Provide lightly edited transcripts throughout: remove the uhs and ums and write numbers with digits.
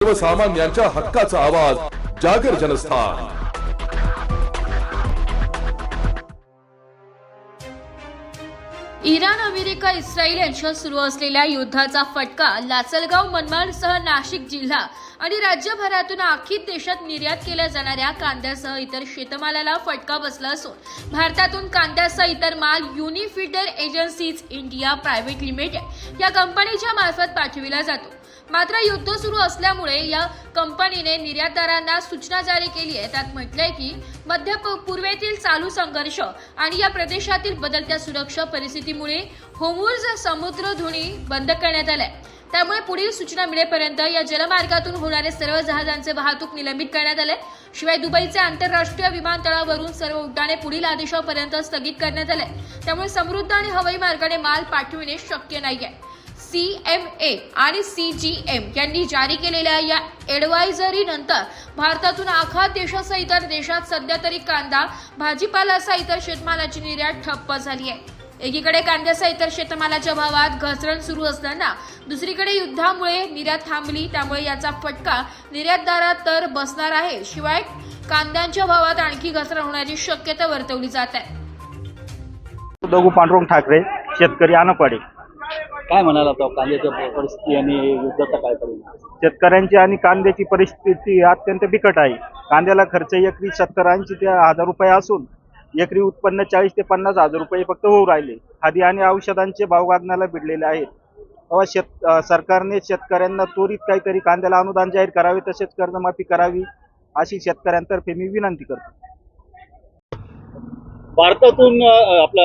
सर्वसामान्यांच्या हक्काचा आवाज जागर जनस्थान। इराण, अमेरिका, इस्रायल यांच्यात सुरू असलेल्या युद्धाचा फटका लासलगाव, मनमाडसह नाशिक जिल्हा आणि राज्यभरातून आखित देशात निर्यात केल्या जाणाऱ्या कांद्यासह इतर शेतमालाला फटका बसला असून भारतातून कांद्यासह इतर माल युनिफिडर एजन्सीज इंडिया प्रायव्हेट लिमिटेड या कंपनीच्या मार्फत पाठविला जातो। मात्र युद्ध सुरू असल्यामुळे या कंपनीने निर्यातदारांना सूचना जारी केली आहे। त्यात म्हटलंय की मध्य पूर्वेतील चालू संघर्ष आणि या प्रदेशातील बदलत्या सुरक्षा परिस्थितीमुळे होर्मुझ समुद्रधुनी बंद करण्यात आलाय। त्यामुळे पुढील सूचना मिळेपर्यंत या जलमार्गातून होणारे सर्व जहाजांचे वाहतूक निलंबित करण्यात आले। शिवाय दुबईचे आंतरराष्ट्रीय विमानतळावरून सर्व उड्डाणे पुढील आदेशापर्यंत स्थगित करण्यात आले। त्यामुळे समृद्ध आणि हवाई मार्गाने माल पाठविणे शक्य नाहीये। CMA आणि CGM यांनी जारी केलेल्या या ॲडवायझरी नंतर भारतातून आखात देशासह इतर देशात सध्या तरी कांदा, भाजीपालासह इतर शेतमालाची निर्यात ठप्प झाली आहे। एकीकडे कांद्यासह इतर शेतमालाच्या भावात घसरण सुरू असताना दुसरीकडे युद्धामुळे निर्यात थांबली, त्यामुळे याचा फटका निर्यातदारात तर बसणार आहे। शिवाय कांद्यांच्या भावात आणखी घसरण होण्याची शक्यता वर्तवली जात आहे। दगू पांडुरंग ठाकरे, शेतकरी आनपाडे। काय म्हणाला तो कांद्याच्या परिस्थिती आणि युद्धाचा काय परिणाम? शेतकऱ्यांची आणि कांद्याची परिस्थिती अत्यंत बिकट आहे। कांद्याला खर्च एकरी 70-80 ते 1000 रुपये असून एकरी उत्पन्न 40 ते 50 हजार रुपये फक्त होऊ राहिले। खादी आणि औषधांचे भाव वाढण्याला भिडलेले आहेत। तेव्हा सरकारने शेतकऱ्यांना त्वरित काहीतरी कांद्याला अनुदान जाहीर करावे, तसेच कर्जमाफी करावी अशी शेतकऱ्यांतर्फे मी विनंती करतो। भारतातून आपला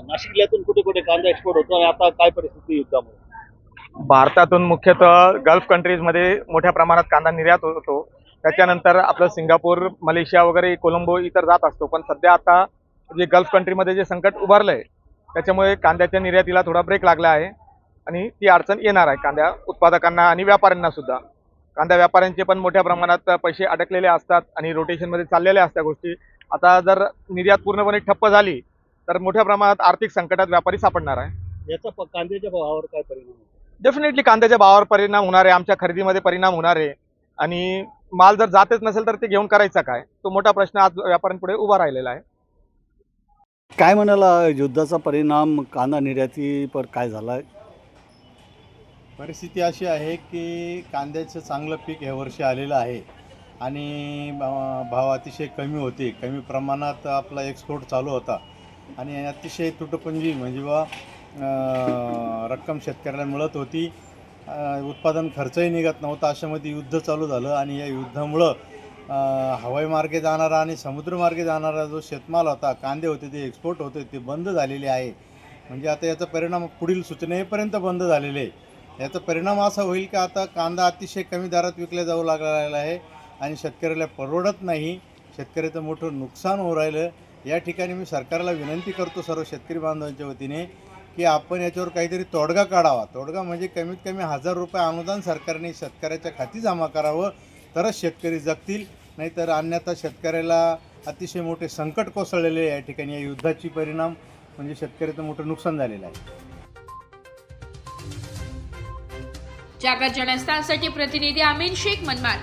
नाशिक जिल्ह्यातून कुठे कुठे कांदा एक्सपोर्ट होतो आणि आता काय परिस्थिती युद्धामुळे? भारतातून मुख्यतः गल्फ कंट्रीजमध्ये मोठ्या प्रमाणात कांदा निर्यात होतो। त्याच्यानंतर आपलं सिंगापूर, मलेशिया वगैरे, कोलंबो इतर जात असतो। पण सध्या आता जे गल्फ कंट्रीमध्ये जे संकट उभारलंय त्याच्यामुळे कांद्याच्या निर्यातीला थोडा ब्रेक लागला आहे आणि ती अडचण येणार आहे कांद्या उत्पादकांना आणि व्यापाऱ्यांना सुद्धा। कांदा व्यापाऱ्यांचे पण मोठ्या प्रमाणात पैसे अडकलेले असतात आणि रोटेशनमध्ये चाललेल्या असतात गोष्टी। आता जर निर्यात पूर्णपणे ठप्प झाली तर मोठ्या प्रमाणात आर्थिक संकटात व्यापारी सापडणार आहे। याचा कांद्याच्या भावावर काय परिणाम होतो? डेफिनेटली कांद्याच्या भावावर परिणाम होणार आहे, आमच्या खरेदीमध्ये परिणाम होणार आहे आणि माल जर जातच नसेल तर ते घेऊन करायचा काय, तो मोठा प्रश्न आज व्यापाऱ्यांपुढे उभा राहिलेला आहे। काय म्हणाला युद्धाचा परिणाम कांदा निर्यातीवर काय झाला आहे? परिस्थिती अशी आहे की कांद्याचं चांगलं पीक या वर्षी आलेलं आहे आणि भाव अतिशय कमी होते, कमी प्रमाणात आपला एक्सपोर्ट चालू होता आणि अतिशय तुटपुंजी म्हणजे रक्कम शेतकऱ्याला मिळत होती। उत्पादन खर्चही निघत नव्हता। अशामध्ये युद्ध चालू झालं आणि या युद्धामुळं हवाई मार्गे जाणारा आणि समुद्रमार्गे जाणारा जो शेतमाल होता, कांदे होते, ते एक्सपोर्ट होते, ते बंद झालेले आहे। म्हणजे आता याचा परिणाम पुढील सूचनेपर्यंत बंद झालेले आहे। याचा परिणाम असा होईल की आता कांदा अतिशय कमी दरात विकला जाऊ लागलेला आहे आणि शेतकऱ्याला परवडत नाही। शेतकऱ्याचं मोठं नुकसान होऊ राहिलं। या ठिकाणी मी सरकारला विनंती करतो सर्व शेतकरी बांधवांच्या वतीने की आपण याच्यावर काहीतरी तोडगा काढावा। तोडगा म्हणजे कमीत कमी 1000 रुपये अनुदान सरकारने शेतकऱ्याच्या खाती जमा करावं, तरच शेतकरी जगतील, नाहीतर अन्यथा शेतकऱ्याला अतिशय मोठे संकट कोसळलेले आहे। या ठिकाणी या युद्धाची परिणाम म्हणजे शेतकऱ्याचं मोठं नुकसान झालेलं आहे। जागर जनस्थानसाठी प्रतिनिधी अमीन शेख, मनमाड।